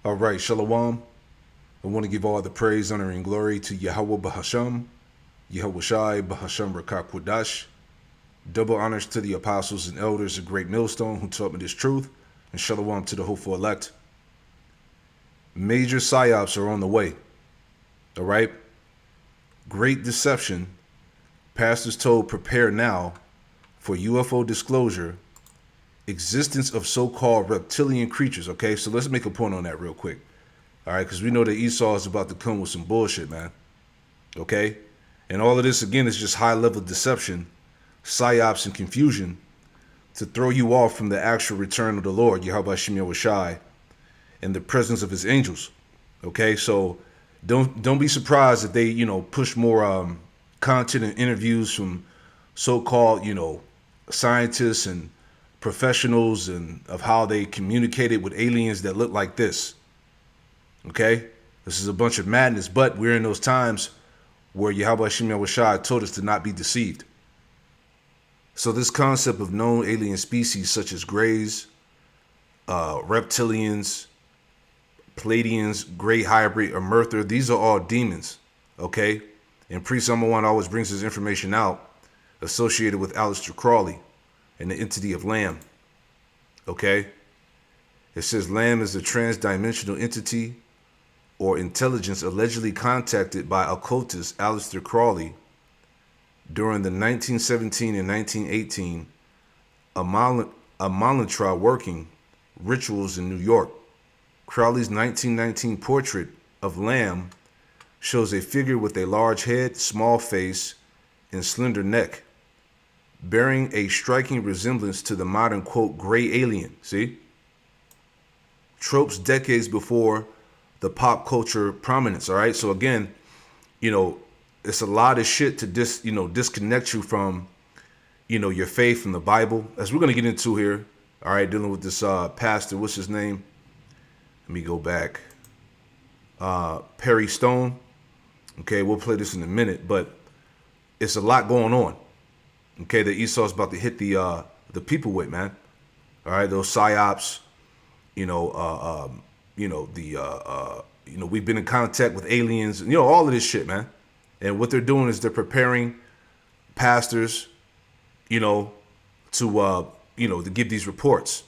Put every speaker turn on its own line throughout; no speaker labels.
All right, Shalom. I want to give all the praise, honor, and glory to Yahweh Bahasham, Yahweh Shai Bahasham Rakakwadash. Double honors to the apostles and elders of Great Millstone who taught me this truth, and Shalom to the hopeful elect. Major psyops are on the way. All right? Great deception. Pastors told prepare now for UFO disclosure, existence of so-called reptilian creatures. Okay, so let's make a point on that real quick. All right, because we know that Esau is about to come with some bullshit, man. Okay? And all of this, again, is just high-level deception, psyops, and confusion to throw you off from the actual return of the Lord, Yahweh Shem Yahushai, and the presence of his angels. Okay? So don't be surprised if they, push more content and interviews from so-called, scientists and professionals and of how they communicated with aliens that look like this. Okay? This is a bunch of madness, but we're in those times where Yahweh Hashem Yahushua told us to not be deceived. So this concept of known alien species such as greys, reptilians, Pleiadians, gray hybrid, or Murther, these are all demons. Okay? And Priest Number One always brings this information out associated with Aleister Crowley and the entity of Lamb. Okay? It says Lamb is a trans-dimensional entity or intelligence allegedly contacted by occultist Aleister Crowley during the 1917 and 1918 Amalatra working rituals in New York. Crowley's 1919 portrait of Lamb shows a figure with a large head, small face, and slender neck, bearing a striking resemblance to the modern, quote, gray alien. See? Tropes decades before the pop culture prominence. All right. So again, it's a lot of shit to disconnect you from, your faith from the Bible, as we're going to get into here. All right. Dealing with this pastor. What's his name? Let me go back. Perry Stone. Okay. We'll play this in a minute, but it's a lot going on. Okay. That Esau's about to hit the people with, man. All right. Those psyops, we've been in contact with aliens, all of this shit, man. And what they're doing is they're preparing pastors, to give these reports.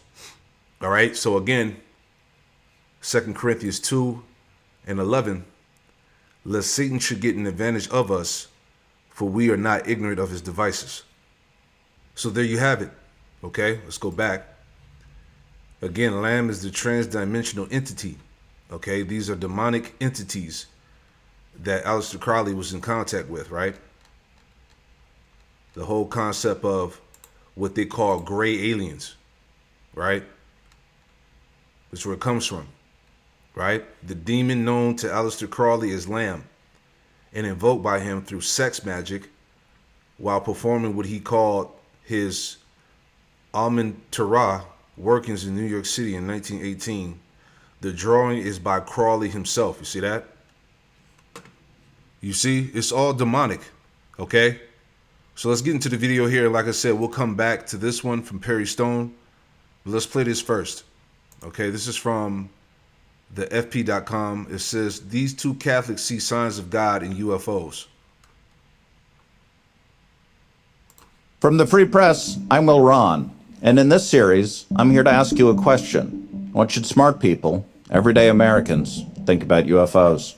All right. So again, 2 Corinthians 2:11, lest Satan should get an advantage of us, for we are not ignorant of his devices. So there you have it. Okay. Let's go back. Again, Lamb is the trans-dimensional entity. Okay, these are demonic entities that Aleister Crowley was in contact with, right? The whole concept of what they call gray aliens, right? That's where it comes from, right? The demon known to Aleister Crowley as Lamb and invoked by him through sex magic while performing what he called his Almond Torah workings in New York City in 1918. The drawing is by Crowley himself. You see that? You see, it's all demonic. Okay? So let's get into the video here. Like I said, we'll come back to this one from Perry Stone. But let's play this first. Okay, this is from the FP.com. It says, these two Catholics see signs of God in UFOs.
From the Free Press, I'm Will Ron. And in this series, I'm here to ask you a question. What should smart people, everyday Americans, think about UFOs?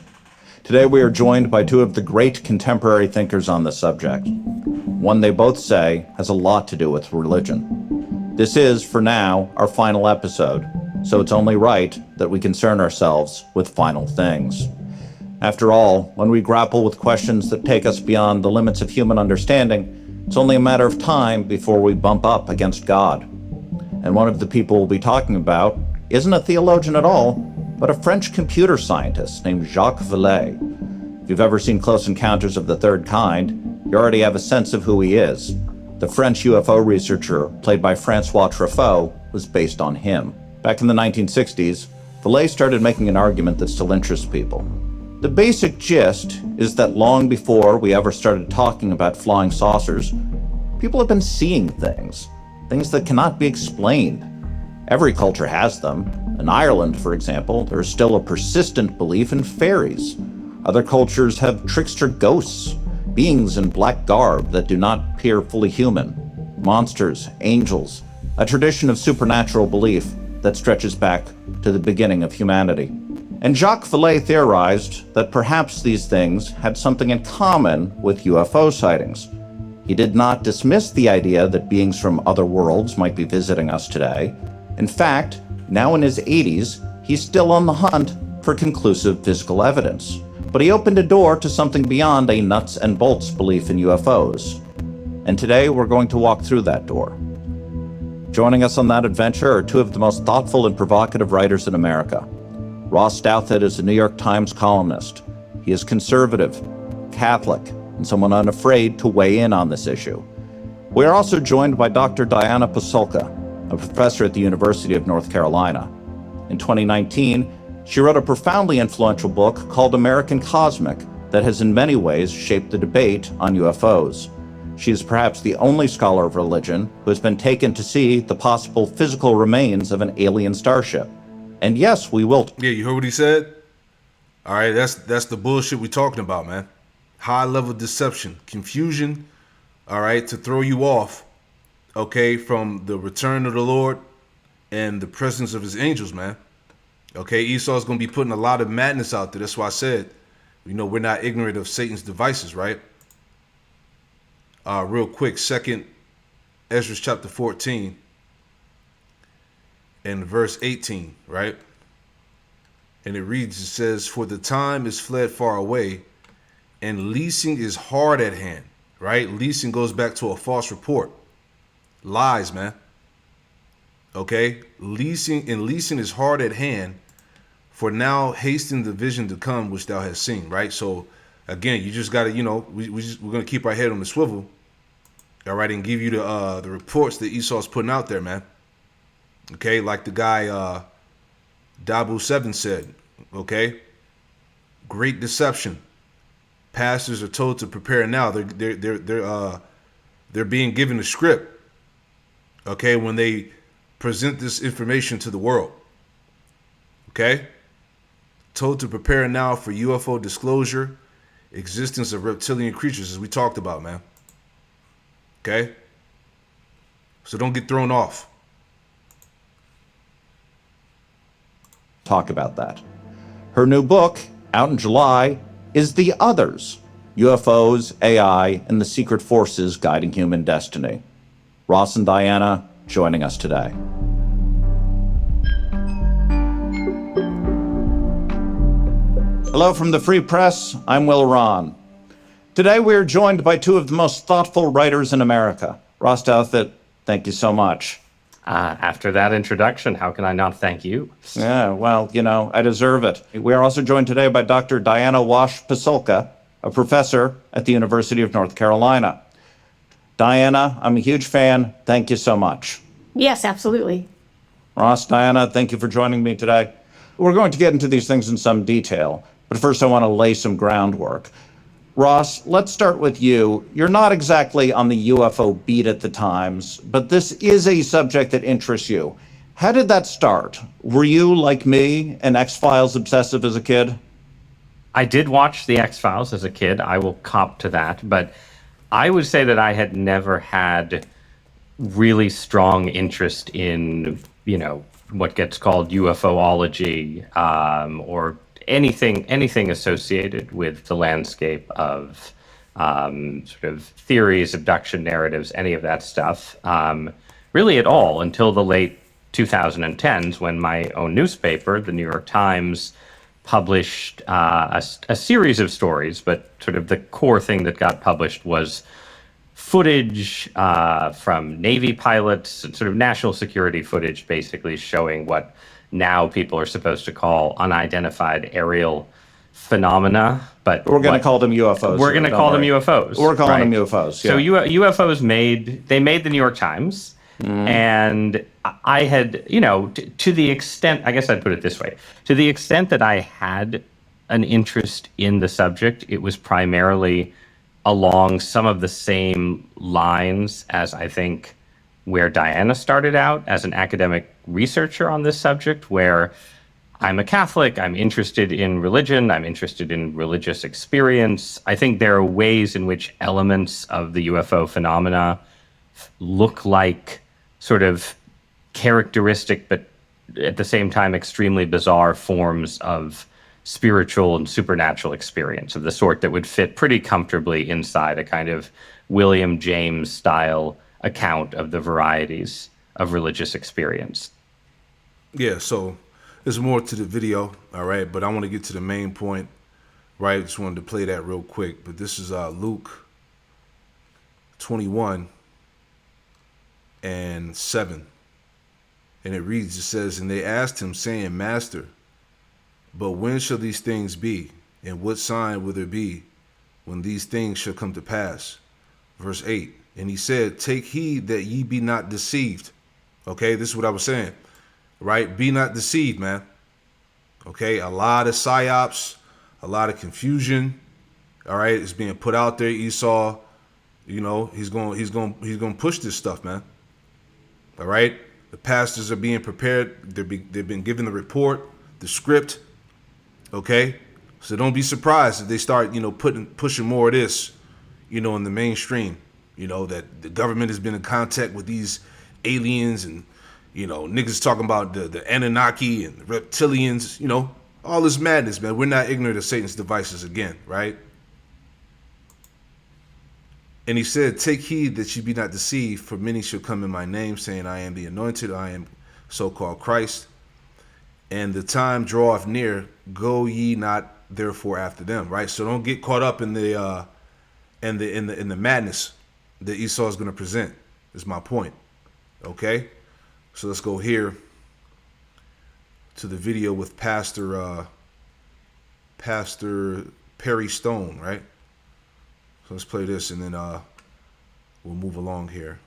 Today we are joined by two of the great contemporary thinkers on the subject. One they both say has a lot to do with religion. This is, for now, our final episode, so it's only right that we concern ourselves with final things. After all, when we grapple with questions that take us beyond the limits of human understanding, it's only a matter of time before we bump up against God. And one of the people we'll be talking about isn't a theologian at all, but a French computer scientist named Jacques Vallée. If you've ever seen Close Encounters of the Third Kind, you already have a sense of who he is. The French UFO researcher, played by Francois Truffaut, was based on him. Back in the 1960s, Vallée started making an argument that still interests people. The basic gist is that long before we ever started talking about flying saucers, people have been seeing things that cannot be explained. Every culture has them, In Ireland, for example, there is still a persistent belief in fairies. Other cultures have trickster ghosts, beings in black garb that do not appear fully human, monsters, angels, a tradition of supernatural belief that stretches back to the beginning of humanity. And Jacques Vallée theorized that perhaps these things had something in common with UFO sightings. He did not dismiss the idea that beings from other worlds might be visiting us today. In fact, now in his 80s, he's still on the hunt for conclusive physical evidence. But he opened a door to something beyond a nuts and bolts belief in UFOs. And today we're going to walk through that door. Joining us on that adventure are two of the most thoughtful and provocative writers in America. Ross Douthat is a New York Times columnist. He is conservative, Catholic, and someone unafraid to weigh in on this issue. We are also joined by Dr. Diana Pasulka, a professor at the University of North Carolina. In 2019, she wrote a profoundly influential book called American Cosmic that has in many ways shaped the debate on UFOs. She is perhaps the only scholar of religion who has been taken to see the possible physical remains of an alien starship. And yes, we will.
Yeah, you heard what he said? All right, that's the bullshit we're talking about, man. High level deception, confusion, all right, to throw you off, okay, from the return of the Lord and the presence of his angels, man. Okay, Esau's going to be putting a lot of madness out there. That's why I said, we're not ignorant of Satan's devices, right? Real quick, 2 Ezra chapter 14 and verse 18, right? And it reads, it says, "For the time is fled far away, and leasing is hard at hand," right? Leasing goes back to a false report. Lies, man. Okay? Leasing is hard at hand, for now hasten the vision to come which thou hast seen, right? So again, you just got to, we're going to keep our head on the swivel, all right, and give you the reports that Esau's putting out there, man. Okay, like the guy Dabu 7 said, okay? Great deception. Pastors are told to prepare now. They're being given a script, okay, when they present this information to the world. Okay? Told to prepare now for UFO disclosure, existence of reptilian creatures, as we talked about, man. Okay? So don't get thrown off.
Talk about that. Her new book, out in July, is The Others: UFOs, AI, and the Secret Forces Guiding Human Destiny. Ross and Diana joining us today. Hello from the Free Press. I'm Will Ron. Today we are joined by two of the most thoughtful writers in America. Ross Douthat, thank you so much.
After that introduction, how can I not thank you?
Yeah, well, I deserve it. We are also joined today by Dr. Diana Wash Pasulka, a professor at the University of North Carolina. Diana, I'm a huge fan. Thank you so much.
Yes, absolutely.
Ross, Diana, thank you for joining me today. We're going to get into these things in some detail, but first I want to lay some groundwork. Ross, let's start with you. You're not exactly on the UFO beat at the Times, but this is a subject that interests you. How did that start? Were you, like me, an X-Files obsessive as a kid?
I did watch The X-Files as a kid. I will cop to that. But I would say that I had never had really strong interest in, what gets called UFOlogy, or anything associated with the landscape of sort of theories, abduction narratives, any of that stuff, really at all until the late 2010s, when my own newspaper, the New York Times, published a series of stories, but sort of the core thing that got published was footage from Navy pilots, sort of national security footage, basically showing what now people are supposed to call unidentified aerial phenomena, but
we're going to call them UFOs.
We're going to call them UFOs.
We're calling them UFOs. Yeah.
So UFOs made the New York Times, and I had, to the extent, I guess I'd put it this way, to the extent that I had an interest in the subject, it was primarily along some of the same lines as I think where Diana started out as an academic researcher on this subject, where I'm a Catholic, I'm interested in religion, I'm interested in religious experience. I think there are ways in which elements of the UFO phenomena look like sort of characteristic, but at the same time extremely bizarre forms of spiritual and supernatural experience of the sort that would fit pretty comfortably inside a kind of William James style account of the varieties of religious experience.
Yeah, so there's more to the video, all right, but I want to get to the main point, right? Just wanted to play that real quick, but this is Luke 21 and 7. And it reads, it says, "And they asked him, saying, Master, but when shall these things be? And what sign will there be when these things shall come to pass?" Verse 8, "And he said, Take heed that ye be not deceived." Okay, this is what I was saying, right? Be not deceived, man. Okay, a lot of psyops, a lot of confusion, all right, is being put out there. Esau, you know, he's going to push this stuff, man. All right, the pastors are being prepared. They've been given the report, the script. Okay, so don't be surprised if they start, you know, pushing more of this, you know, in the mainstream. You know, that the government has been in contact with these aliens, and you know, niggas talking about the Anunnaki and the reptilians. You know, all this madness, man. We're not ignorant of Satan's devices again, right? And he said, Take heed that ye be not deceived, for many shall come in my name, saying, I am the anointed, I am so-called Christ. And the time draweth near, go ye not therefore after them. Right? So don't get caught up in the madness that Esau is going to present, is my point. Okay? So let's go here to the video with Pastor Perry Stone, right? So let's play this, and then we'll move along here.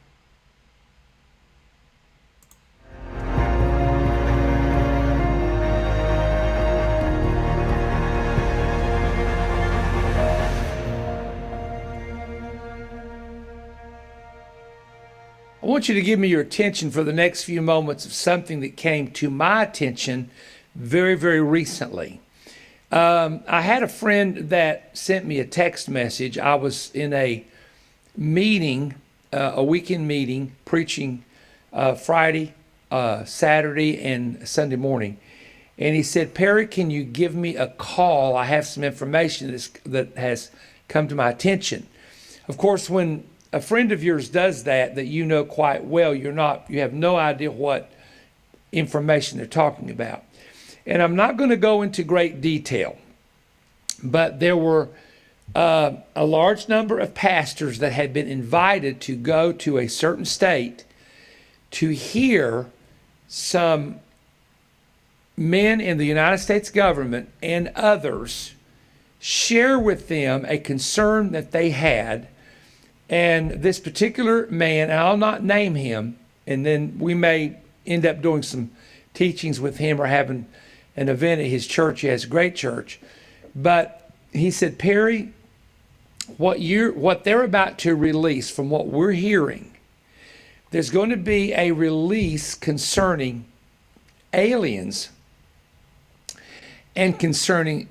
I want you to give me your attention for the next few moments of something that came to my attention very, very recently. I had a friend that sent me a text message. I was in a meeting, a weekend meeting, preaching Friday, Saturday, and Sunday morning. And he said, Perry, can you give me a call? I have some information that has come to my attention. Of course, when a friend of yours does that you know quite well, you have no idea what information they're talking about. And I'm not going to go into great detail, but there were a large number of pastors that had been invited to go to a certain state to hear some men in the United States government and others share with them a concern that they had. And this particular man, and I'll not name him, and then we may end up doing some teachings with him or having an event at his church. He has a great church. But he said, Perry, what they're about to release, from what we're hearing, there's going to be a release concerning aliens and concerning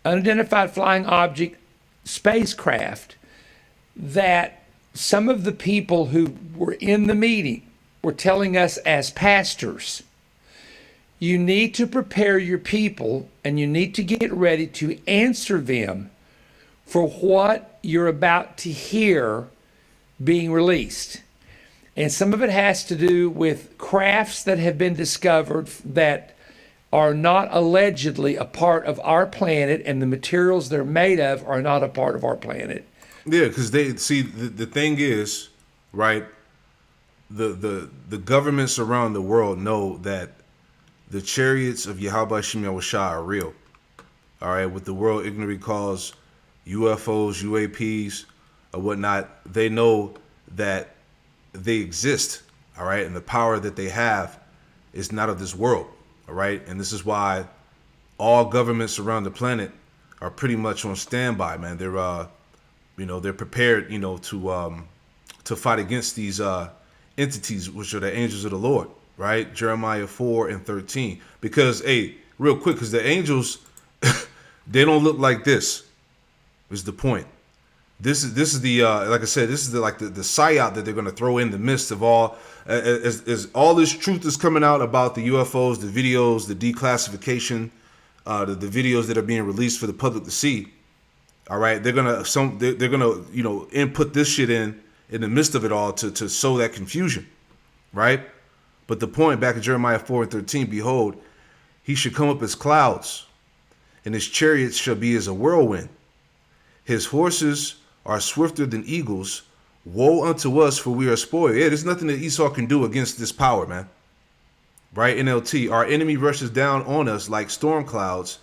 unidentified flying object spacecraft, that some of the people who were in the meeting were telling us as pastors, you need to prepare your people and you need to get ready to answer them for what you're about to hear being released. And some of it has to do with crafts that have been discovered that are not allegedly a part of our planet, and the materials they're made of are not a part of our planet.
Yeah, because they see the thing is, right? The governments around the world know that the chariots of Yahweh Shem Yahushua are real. All right, what the world ignorantly calls UFOs, UAPs, or whatnot, they know that they exist. All right, and the power that they have is not of this world. All right, and this is why all governments around the planet are pretty much on standby, man. They're prepared, to fight against these entities, which are the angels of the Lord. right? Jeremiah 4 and 13. Because, hey, real quick, because the angels, they don't look like this, is the point. This is the like I said, this is the psyop that they're going to throw in the midst of all as all this truth is coming out about the UFOs, the videos, the declassification, the videos that are being released for the public to see. All right, they're gonna input this shit in the midst of it all to sow that confusion, right? But the point back in Jeremiah 4 and 13, behold, he should come up as clouds, and his chariots shall be as a whirlwind. His horses are swifter than eagles. Woe unto us, for we are spoiled. Yeah, there's nothing that Esau can do against this power, man. Right? NLT. Our enemy rushes down on us like storm clouds.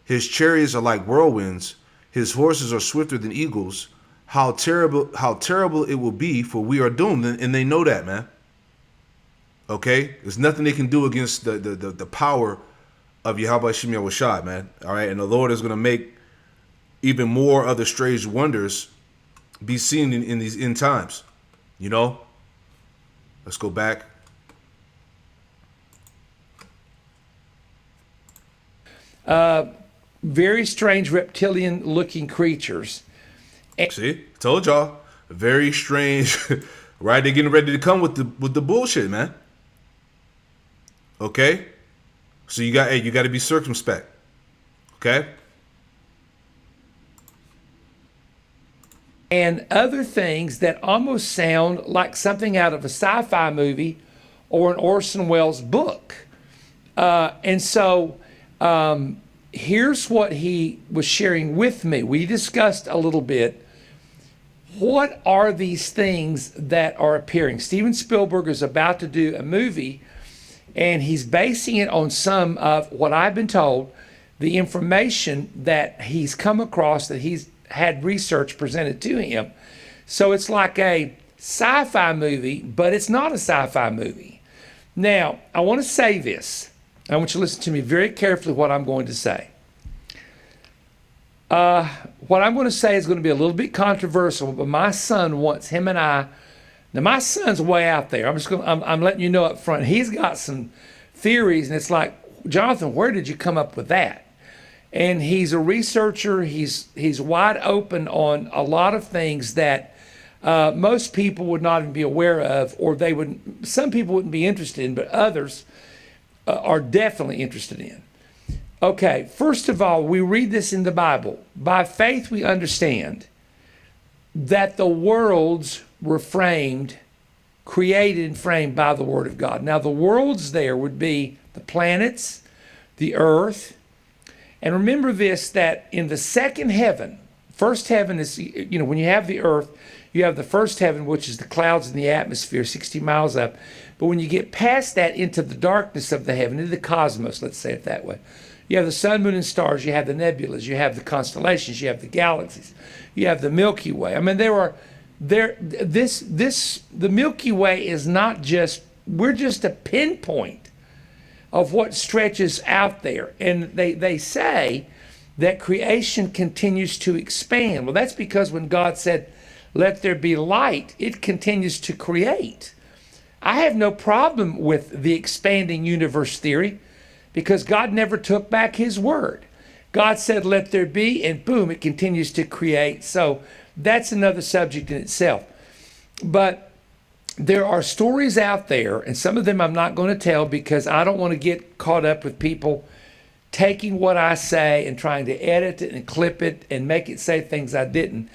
His chariots are like whirlwinds. His horses are swifter than eagles. How terrible it will be, for we are doomed. And they know that, man. Okay? There's nothing they can do against the power of Yahweh Shem Yahushua, man. All right? And the Lord is going to make even more other strange wonders be seen in these end times. You know? Let's go back.
Very strange reptilian-looking creatures.
See? Told y'all. Very strange. Right? They're getting ready to come with the bullshit, man. Okay? So you got to be circumspect. Okay?
And other things that almost sound like something out of a sci-fi movie or an Orson Welles book. And so here's what he was sharing with me. We discussed a little bit. What are these things that are appearing? Steven Spielberg is about to do a movie, and he's basing it on some of what I've been told, the information that he's come across, that he's had research presented to him. So it's like a sci-fi movie, but it's not a sci-fi movie. Now, I want to say this. I want you to listen to me very carefully what I'm going to say. What I'm going to say is going to be a little bit controversial, but my son wants him and I. Now, my son's way out there. I'm letting you know up front. He's got some theories, and it's like, Jonathan, where did you come up with that? And he's a researcher. He's wide open on a lot of things that most people would not even be aware of, or some people wouldn't be interested in, but others are definitely interested in. Okay, first of all, we read this in the Bible. By faith, we understand that the worlds were created and framed by the Word of God. Now, the worlds there would be the planets, the earth. And remember this, that in the second heaven, first heaven is, when you have the earth, you have the first heaven, which is the clouds in the atmosphere, 60 miles up. But when you get past that into the darkness of the heaven, into the cosmos, let's say it that way, you have the sun, moon, and stars, you have the nebulas, you have the constellations, you have the galaxies, you have the Milky Way. I mean, the Milky Way is not just, we're just a pinpoint of what stretches out there. And they say that creation continues to expand. Well, that's because when God said, let there be light, it continues to create. I have no problem with the expanding universe theory because God never took back his word. God said, let there be, and boom, it continues to create. So that's another subject in itself. But there are stories out there, and some of them I'm not going to tell because I don't want to get caught up with people taking what I say and trying to edit it and clip it and make it say things I didn't.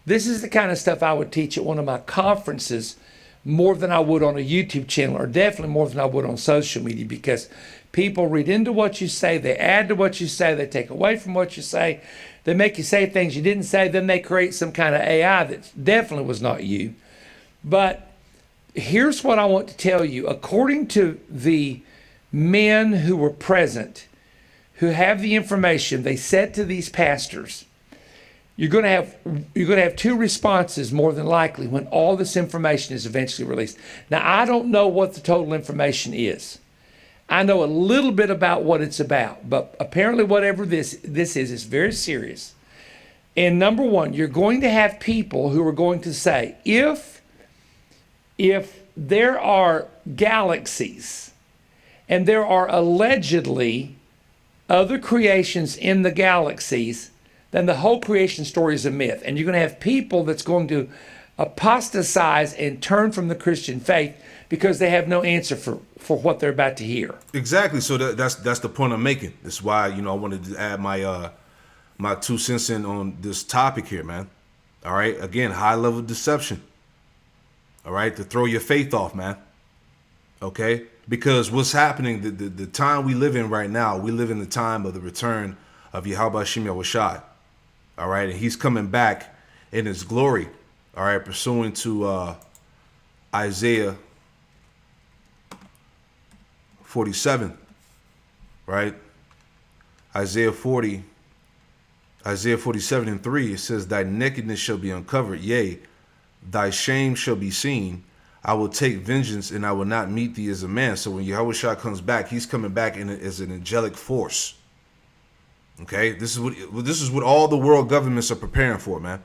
This is the kind of stuff I would teach at one of my conferences more than I would on a YouTube channel, or definitely more than I would on social media, because people read into what you say, they add to what you say, they take away from what you say, they make you say things you didn't say, then they create some kind of AI that definitely was not you. But here's what I want to tell you. According to the men who were present, who have the information, they said to these pastors, you're going to have two responses more than likely when all this information is eventually released. Now, I don't know what the total information is. I know a little bit about what it's about, but apparently whatever this is very serious. And number one, you're going to have people who are going to say, if there are galaxies And there are allegedly other creations in the galaxies, then the whole creation story is a myth. And you're going to have people that's going to apostatize and turn from the Christian faith because they have no answer for what they're about to hear.
Exactly. So that's the point I'm making. That's why I wanted to add my 2 cents in on this topic here, man. All right. Again, high level deception. All right, to throw your faith off, man. Okay, because what's happening, the time we live in right now, we live in the time of the return of Yahweh Shem Yahushai. All right, and he's coming back in his glory. All right, pursuant to Isaiah 47. Right, Isaiah 47 and 3. It says, "Thy nakedness shall be uncovered; yea, thy shame shall be seen. I will take vengeance, and I will not meet thee as a man." So when Yahushua comes back, he's coming back as an angelic force. Okay, this is what all the world governments are preparing for, man.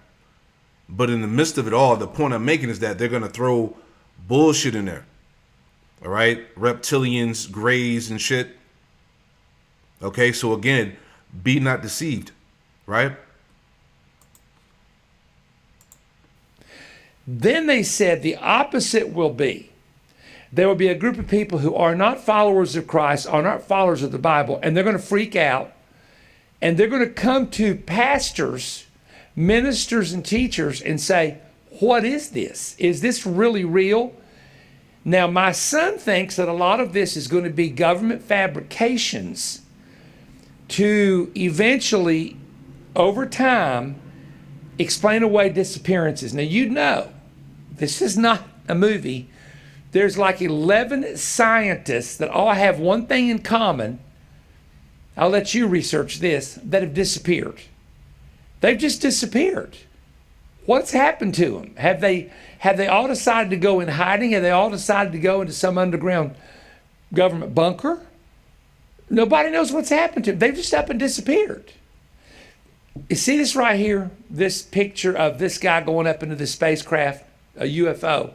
But in the midst of it all, the point I'm making is that they're gonna throw bullshit in there. All right, reptilians, grays, and shit. Okay, so again, be not deceived, right?
Then they said the opposite will be. There will be a group of people who are not followers of Christ, are not followers of the Bible, and they're going to freak out. And they're going to come to pastors, ministers, and teachers and say, what is this? Is this really real? Now, my son thinks that a lot of this is going to be government fabrications to eventually, over time, explain away disappearances. Now, you know, this is not a movie. There's like 11 scientists that all have one thing in common. I'll let you research this, that have disappeared. They've just disappeared. What's happened to them? Have they all decided to go in hiding? Have they all decided to go into some underground government bunker? Nobody knows what's happened to them. They've just up and disappeared. You see this right here? This picture of this guy going up into the spacecraft, a UFO.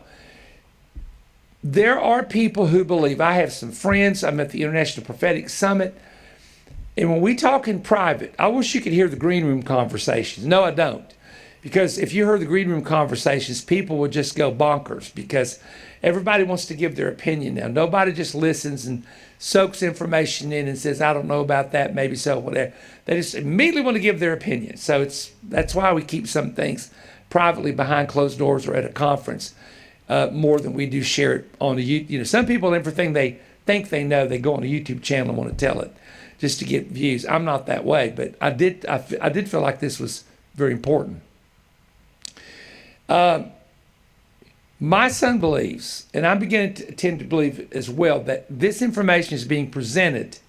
There are people who believe. I have some friends. I'm at the International Prophetic Summit. And when we talk in private, I wish you could hear the green room conversations. No, I don't. Because if you heard the green room conversations, people would just go bonkers because everybody wants to give their opinion now. Nobody just listens and soaks information in and says, I don't know about that, maybe so, whatever. They just immediately want to give their opinion. So that's why we keep some things privately behind closed doors or at a conference more than we do share it on a YouTube. You know, some people, everything they think they know, they go on a YouTube channel and want to tell it just to get views. I'm not that way, but I did feel like this was very important. My son believes, and I'm beginning to tend to believe as well, that this information is being presented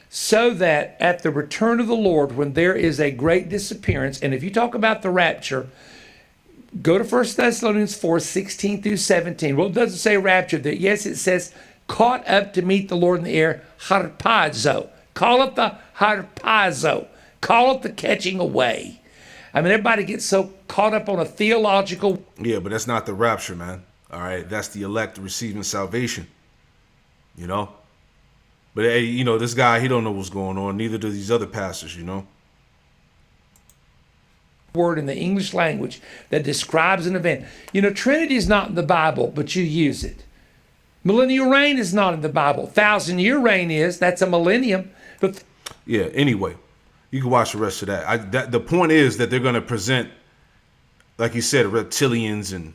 so that at the return of the Lord, when there is a great disappearance, and if you talk about the rapture, go to 1 Thessalonians 4, 16 through 17. Well, it doesn't say rapture there. Yes, it says caught up to meet the Lord in the air, harpazo. Call it the harpazo. Call it the catching away. I mean, everybody gets so caught up on a theological.
Yeah, but that's not the rapture, man. All right, that's the elect receiving salvation. You know? But hey, you know, this guy, he don't know what's going on. Neither do these other pastors, you know?
Word in the English language that describes an event. You know, Trinity is not in the Bible, but you use it. Millennial reign is not in the Bible. 1,000-year reign is. That's a millennium. But
yeah, anyway. You can watch the rest of that. The point is that they're going to present, like you said, reptilians and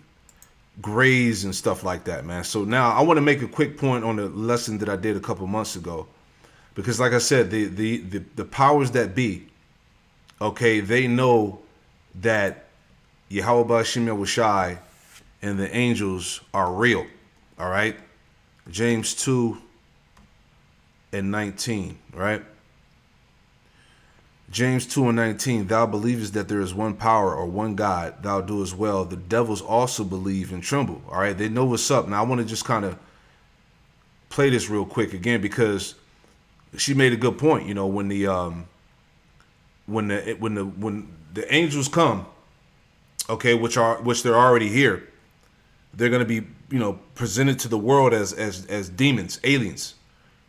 grays and stuff like that, man. So now I want to make a quick point on the lesson that I did a couple months ago, because like I said, the powers that be, okay, they know that Yahweh Shem Yahushai and the angels are real. All right, James 2 and 19, right? James 2 and 19, thou believest that there is one power or one God, thou doest well. The devils also believe and tremble. All right, they know what's up. Now, I want to just kind of play this real quick again because she made a good point. You know, when the angels come, okay, which they're already here, they're going to be, you know, presented to the world as demons, aliens,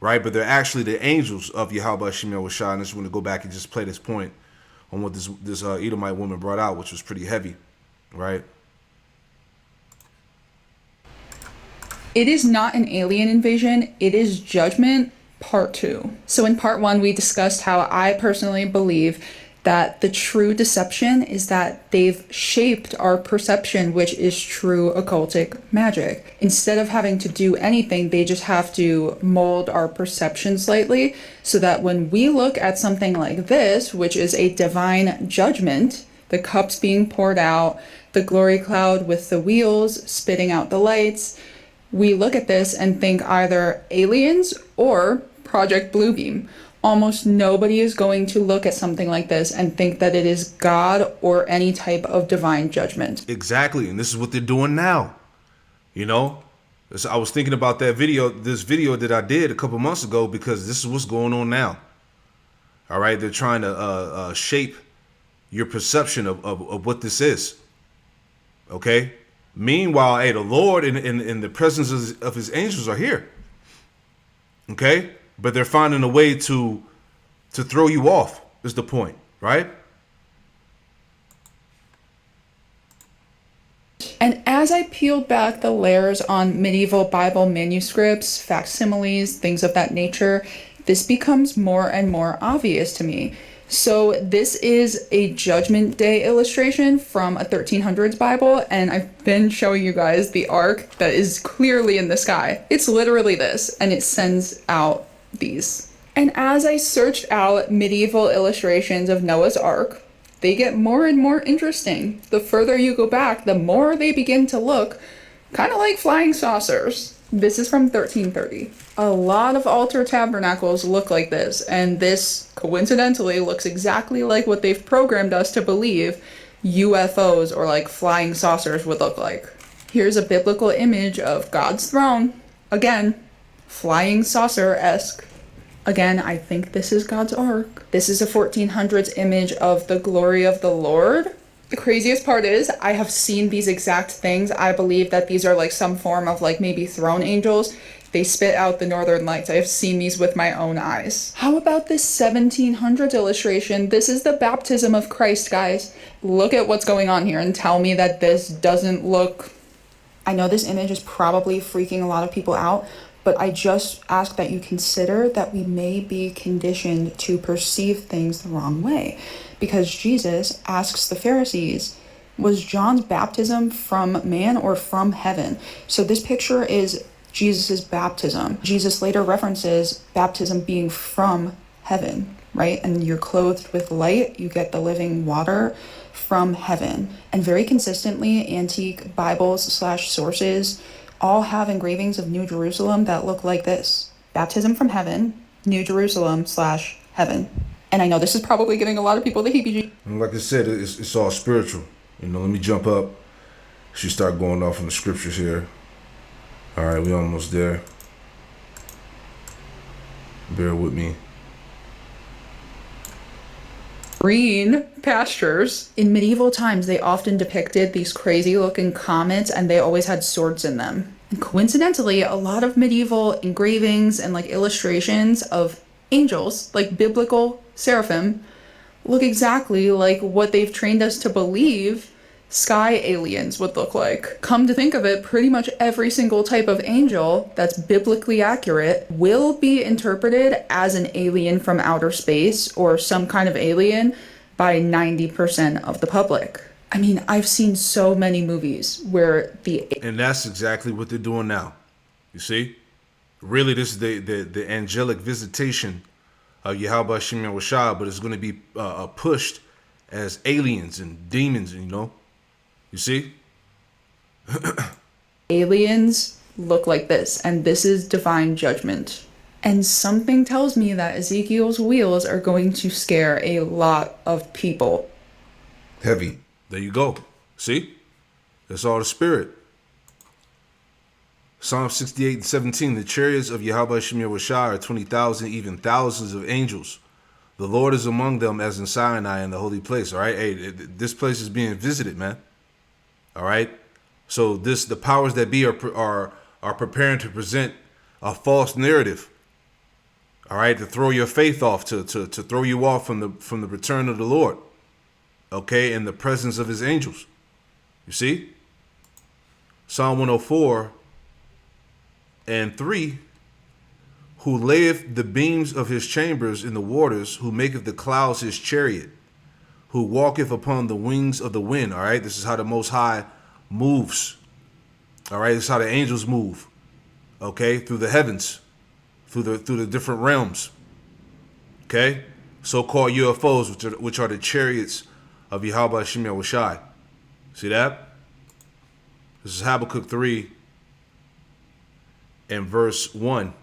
right? But they're actually the angels of Yahweh Shem Yahushua. And I just want to go back and just play this point on what this Edomite woman brought out, which was pretty heavy, right?
It is not an alien invasion, it is judgment part 2. So in part 1, we discussed how I personally believe that the true deception is that they've shaped our perception, which is true occultic magic. Instead of having to do anything, they just have to mold our perception slightly so that when we look at something like this, which is a divine judgment, the cups being poured out, the glory cloud with the wheels spitting out the lights, we look at this and think either aliens or Project Bluebeam. Almost nobody is going to look at something like this and think that it is God or any type of divine judgment.
Exactly, and this is what they're doing now. You know, so I was thinking about this video that I did a couple months ago, because this is what's going on now. All right, they're trying to shape your perception of what this is. Okay. Meanwhile, hey, the Lord and the presence of his angels are here. Okay? But they're finding a way to throw you off, is the point, right?
And as I peeled back the layers on medieval Bible manuscripts, facsimiles, things of that nature, this becomes more and more obvious to me. So this is a Judgment Day illustration from a 1300s Bible, and I've been showing you guys the ark that is clearly in the sky. It's literally this, and it sends out these. And as I searched out medieval illustrations of Noah's Ark, they get more and more interesting. The further you go back, the more they begin to look kind of like flying saucers. This is from 1330. A lot of altar tabernacles look like this, and this coincidentally looks exactly like what they've programmed us to believe UFOs or like flying saucers would look like. Here's a biblical image of God's throne. Again, flying saucer-esque. Again, I think this is God's ark. This is a 1400s image of the glory of the Lord. The craziest part is I have seen these exact things. I believe that these are like some form of like maybe throne angels. They spit out the northern lights. I have seen these with my own eyes. How about this 1700s illustration? This is the baptism of Christ, guys. Look at what's going on here and tell me that this doesn't look... I know this image is probably freaking a lot of people out, but I just ask that you consider that we may be conditioned to perceive things the wrong way. Because Jesus asks the Pharisees, was John's baptism from man or from heaven? So this picture is Jesus' baptism. Jesus later references baptism being from heaven, right? And you're clothed with light, you get the living water from heaven. And very consistently, antique Bibles / sources all have engravings of New Jerusalem that look like this. Baptism from heaven, New Jerusalem / heaven. And I know this is probably giving a lot of people the heebie-jeebies.
And like I said, it's all spiritual. You know, let me jump up. She start going off in the scriptures here. All right, we almost there. Bear with me.
Green pastures. In medieval times, they often depicted these crazy looking comets, and they always had swords in them. And coincidentally, a lot of medieval engravings and like illustrations of angels, like biblical seraphim, look exactly like what they've trained us to believe sky aliens would look like. Come to think of it, pretty much every single type of angel that's biblically accurate will be interpreted as an alien from outer space or some kind of alien by 90% of the public. I mean, I've seen so many movies where
And that's exactly what they're doing now. You see? Really, this is the angelic visitation of Yahweh Shem Yahushua, but it's going to be pushed as aliens and demons, you know? You see?
aliens look like this, and this is divine judgment. And something tells me that Ezekiel's wheels are going to scare a lot of people.
Heavy. There you go. See? That's all the spirit. Psalm 68:17, the chariots of Yahweh Shem Yahushua are 20,000, even thousands of angels. The Lord is among them as in Sinai in the holy place. All right? Hey, this place is being visited, man. All right? So the powers that be are preparing to present a false narrative. All right, to throw your faith off, to throw you off from the return of the Lord. Okay, in the presence of his angels. You see? Psalm 104 and 3, who layeth the beams of his chambers in the waters, who maketh the clouds his chariot, who walketh upon the wings of the wind. All right, this is how the Most High moves. All right, this is how the angels move. Okay, through the heavens, through the different realms. Okay, so-called UFOs, which are the chariots of Yahweh Hashem Yahushai. See that? This is Habakkuk 3 and verse 1.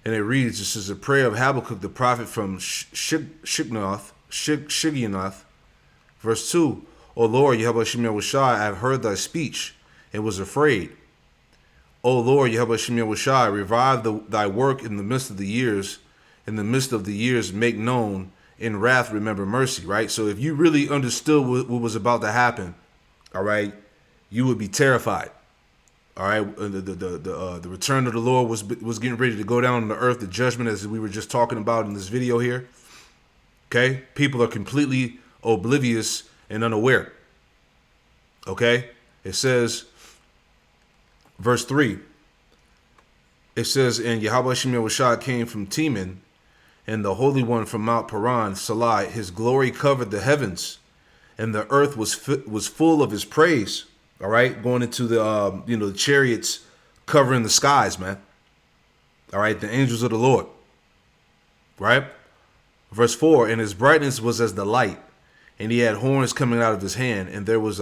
And it reads, this is a prayer of Habakkuk the prophet from Shigionoth. Verse 2, O Lord, Yahweh Hashem Yahushai, I have heard thy speech and was afraid. O Lord, Yahweh Hashem Yahushai, revive thy work in the midst of the years. In the midst of the years, make known. In wrath, remember mercy, right? So if you really understood what was about to happen, all right, you would be terrified. All right, the return of the Lord was getting ready to go down on the earth, the judgment, as we were just talking about in this video here. Okay, people are completely oblivious and unaware. Okay, it says, verse 3, it says, and Yahweh Hashem Yahushua came from Teman, and the Holy One from Mount Paran, Salah, his glory covered the heavens, and the earth was full of his praise. All right, going into the the chariots covering the skies, man. All right, the angels of the Lord. Right, verse 4, and his brightness was as the light, and he had horns coming out of his hand, and there was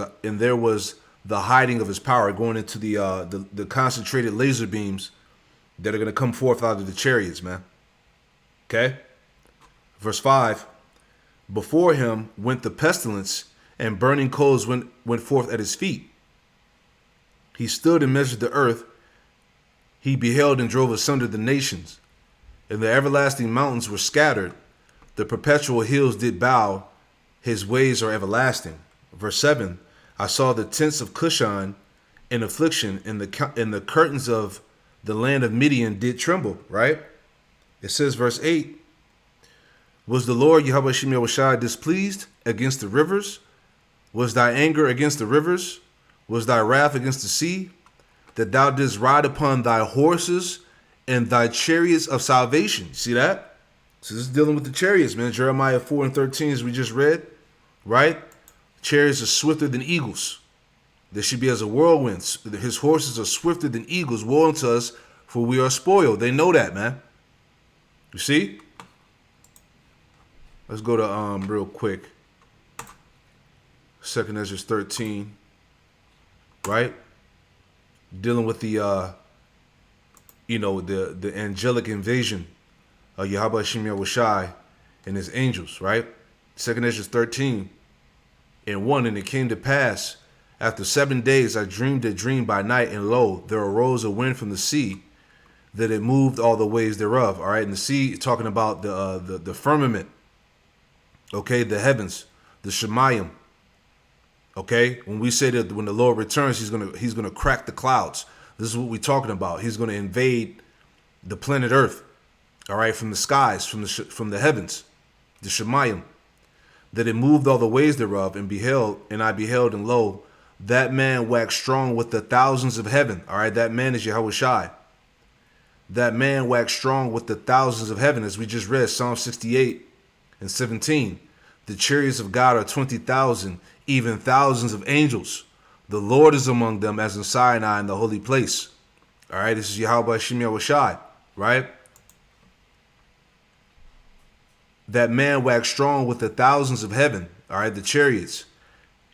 the hiding of his power, going into the concentrated laser beams that are going to come forth out of the chariots, man. Okay, verse 5, before him went the pestilence, and burning coals went forth at his feet. He stood and measured the earth. He beheld and drove asunder the nations. And the everlasting mountains were scattered. The perpetual hills did bow. His ways are everlasting. Verse 7, I saw the tents of Cushan in affliction, and the curtains of the land of Midian did tremble, right? It says, verse 8, was the Lord Yahweh Hashem Yahushua displeased against the rivers? Was thy anger against the rivers? Was thy wrath against the sea? That thou didst ride upon thy horses and thy chariots of salvation. See that? So this is dealing with the chariots, man. Jeremiah 4 and 13, as we just read, right? Chariots are swifter than eagles. They should be as a whirlwind. His horses are swifter than eagles. Woe unto us, for we are spoiled. They know that, man. You see? Let's go to real quick. 2 Ezra 13, right? Dealing with the the angelic invasion of Yahweh Hashem Yahushai and his angels, right? 2 Ezra 13 and 1, and it came to pass after 7 days I dreamed a dream by night, and lo, there arose a wind from the sea, that it moved all the ways thereof. All right, and the sea, talking about the firmament, okay, the heavens, the Shemayim. Okay, when we say that when the Lord returns, he's gonna crack the clouds. This is what we're talking about. He's gonna invade the planet Earth. All right, from the skies, from the heavens, the Shemayim, that it moved all the ways thereof, and I beheld, and lo, that man waxed strong with the thousands of heaven. All right, that man is Yahweh Shai. That man waxed strong with the thousands of heaven, as we just read, Psalm 68 and 17. The chariots of God are 20,000, even thousands of angels. The Lord is among them, as in Sinai in the holy place. All right, this is Yahweh Hashem Yahushai, right? That man waxed strong with the thousands of heaven, all right, the chariots.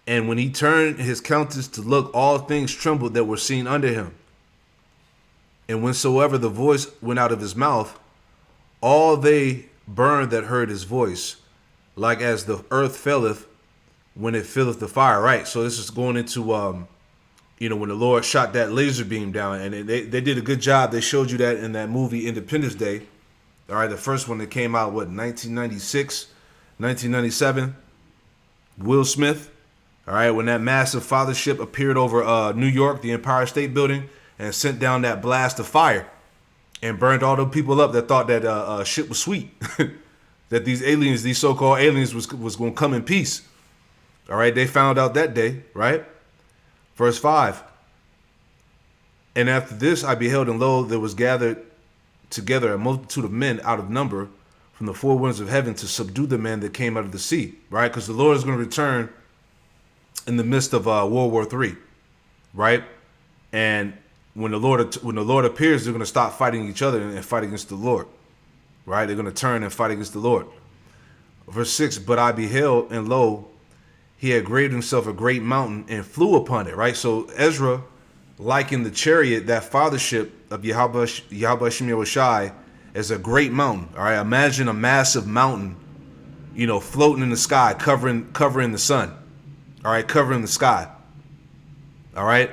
And when he turned his countenance to look, all things trembled that were seen under him. And whensoever the voice went out of his mouth, all they burned that heard his voice, like as the earth faileth when it filleth the fire. Right. So this is going into when the Lord shot that laser beam down, and they did a good job. They showed you that in that movie Independence Day. All right, the first one that came out, 1996, 1997. Will Smith. All right, when that massive fathership appeared over New York, the Empire State Building, and sent down that blast of fire and burned all the people up that thought that shit was sweet. That these aliens, these so-called aliens, was going to come in peace. All right, they found out that day, right? Verse 5. And after this I beheld, and lo, there was gathered together a multitude of men out of number from the four winds of heaven to subdue the men that came out of the sea, right? Because the Lord is going to return in the midst of World War III, right? And when the Lord appears, they're going to stop fighting each other and fight against the Lord, right? They're going to turn and fight against the Lord. Verse 6, but I beheld, and lo, he had graved himself a great mountain and flew upon it, right? So Ezra likened the chariot, that fathership of Yahweh Shem Yahushai, as a great mountain, all right? Imagine a massive mountain, floating in the sky, covering the sun, all right? Covering the sky, all right?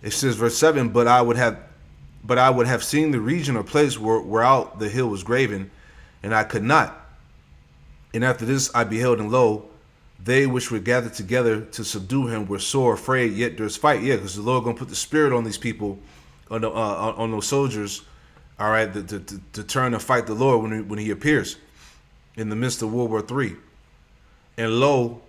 It says, verse 7, but I would have seen the region or place whereout the hill was graven, and I could not. And after this I beheld, and lo, they which were gathered together to subdue him were sore afraid, yet there's fight. Yeah, because the Lord going to put the spirit on these people, on those soldiers, all right, to turn and fight the Lord when he appears in the midst of World War III. And lo,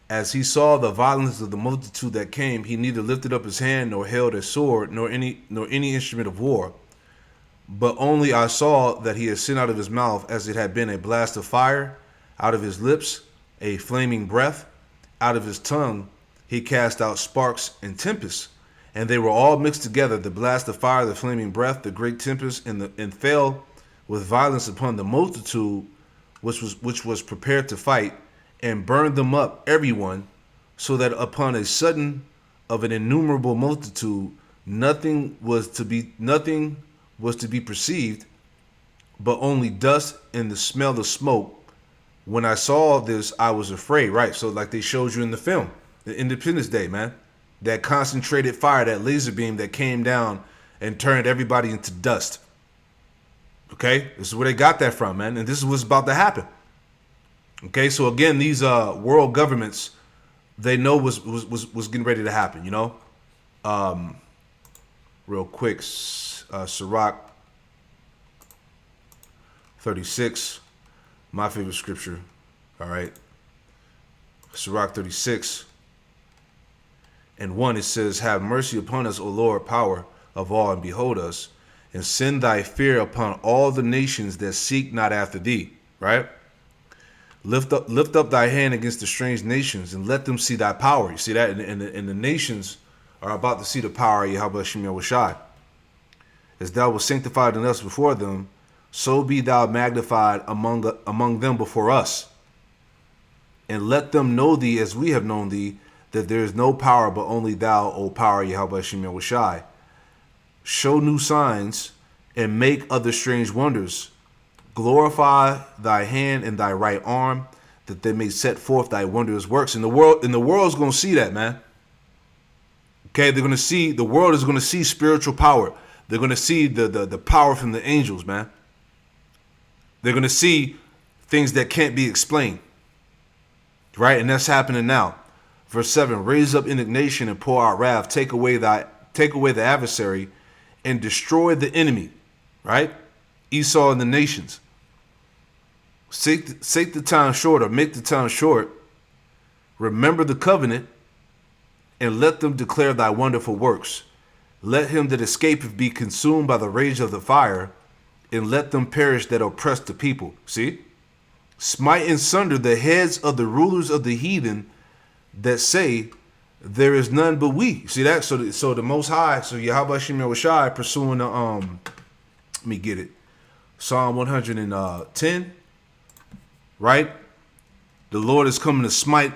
as he saw the violence of the multitude that came, he neither lifted up his hand nor held a sword nor any instrument of war. But only I saw that he had sent out of his mouth as it had been a blast of fire, out of his lips a flaming breath, out of his tongue he cast out sparks and tempests, and they were all mixed together, the blast of fire, the flaming breath, the great tempest, and fell with violence upon the multitude which was prepared to fight, and burned them up everyone, so that upon a sudden of an innumerable multitude nothing was to be perceived, but only dust and the smell of smoke. When I saw this, I was afraid, right? So like they showed you in the film, the Independence Day, man, that concentrated fire, that laser beam that came down and turned everybody into dust. Okay, this is where they got that from, man, and this is what's about to happen. Okay, so again, these world governments, they know was getting ready to happen, real quick, Sirach 36, my favorite scripture, all right. Sirach 36 and 1, it says, have mercy upon us, O Lord, power of all, and behold us, and send thy fear upon all the nations that seek not after thee, right? Lift up thy hand against the strange nations, and let them see thy power. You see that? And the nations are about to see the power of Yahweh Shem Yahushai. As thou wast sanctified in us before them, so be thou magnified among them before us. And let them know thee as we have known thee, that there is no power but only thou, O power Yahweh Shem Yahushai. Show new signs and make other strange wonders. Glorify thy hand and thy right arm, that they may set forth thy wondrous works. And the world's going to see that, man. Okay, the world is going to see spiritual power. They're going to see the power from the angels, man. They're going to see things that can't be explained. Right? And that's happening now. Verse 7, raise up indignation and pour out wrath, take away the adversary and destroy the enemy. Right? Esau and the nations. Make the time short, or make the time short. Remember the covenant, and let them declare thy wonderful works. Let him that escapeth be consumed by the rage of the fire, and let them perish that oppress the people. See? Smite in sunder the heads of the rulers of the heathen that say, there is none but we. See that? So the Most High, so Yahweh Shem Yahushai pursuing the let me get it. Psalm 110, right? The Lord is coming to smite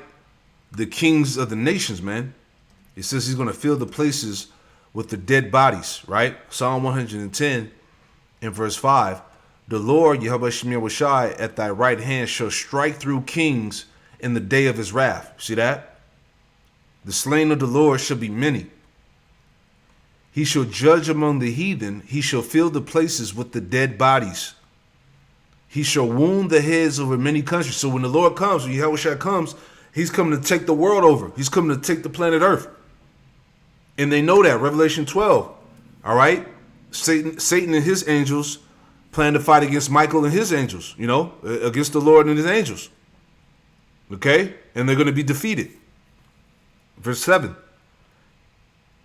the kings of the nations, man. It says he's going to fill the places with the dead bodies, right? Psalm 110 in verse 5. The Lord, Yahweh Shem Yahushai, at thy right hand shall strike through kings in the day of his wrath. See that? The slain of the Lord shall be many. He shall judge among the heathen. He shall fill the places with the dead bodies. He shall wound the heads over many countries. So when the Lord comes, when Yahushua comes, he's coming to take the world over. He's coming to take the planet Earth. And they know that. Revelation 12. All right? Satan and his angels plan to fight against Michael and his angels, against the Lord and his angels. Okay? And they're going to be defeated. Verse 7.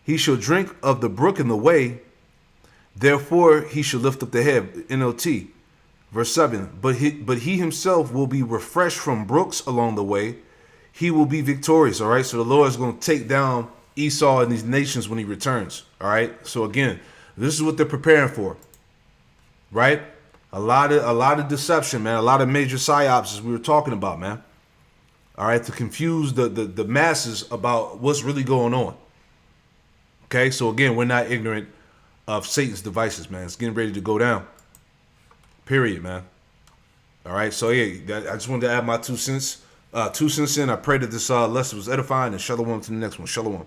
He shall drink of the brook in the way, therefore he shall lift up the head. NLT. Verse 7. But he himself will be refreshed from brooks along the way. He will be victorious. All right? So the Lord is going to take down Esau and these nations when he returns. All right? So again, this is what they're preparing for. Right? A lot of deception, man. A lot of major psyops, as we were talking about, man. All right, to confuse the masses about what's really going on. Okay, so again, we're not ignorant of Satan's devices, man. It's getting ready to go down. Period, man. All right, so yeah, I just wanted to add my 2 cents. 2 cents in. I pray that this lesson was edifying, and shalom to the next one. Shalom.